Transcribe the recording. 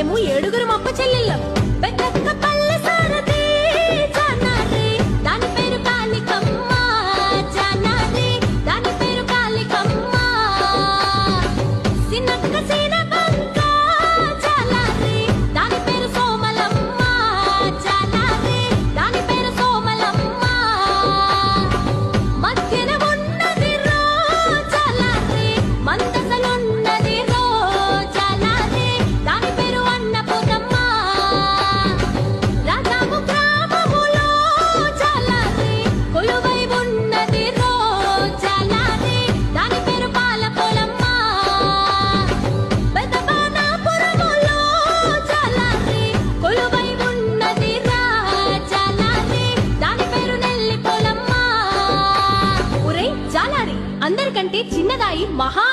మేము 7 అప్ప చెల్లెళ్ళం. పెద్దక్క పల్లె సారథి జానారి, దాని పేరు కాళికమ్మ. జానారి, దాని పేరు కాళికమ్మ. సిన్నక్క సీనబంక జాలారి, దాని పేరు సోమలమ్మ. జాలారి, దాని పేరు సోమలమ్మ. మధ్యన ఉన్నది రో జాలారి, మందసలున్నది రో జాలారి, దాని పేరు అన్నపూర్ణమ్మ. రాజాము గ్రామములో జాలారి, కొలువై ఉన్నది రో జాలారి, దాని పేరు పాలపోలమ్మ. పెదబాణాపురములో జాలారి, కొలువై ఉన్నది రా జాలారి, దాని పేరు నెల్లిపోలమ్మ. ఒరేయ్ జాలారి, అందరికంటే చిన్నదాయి మహా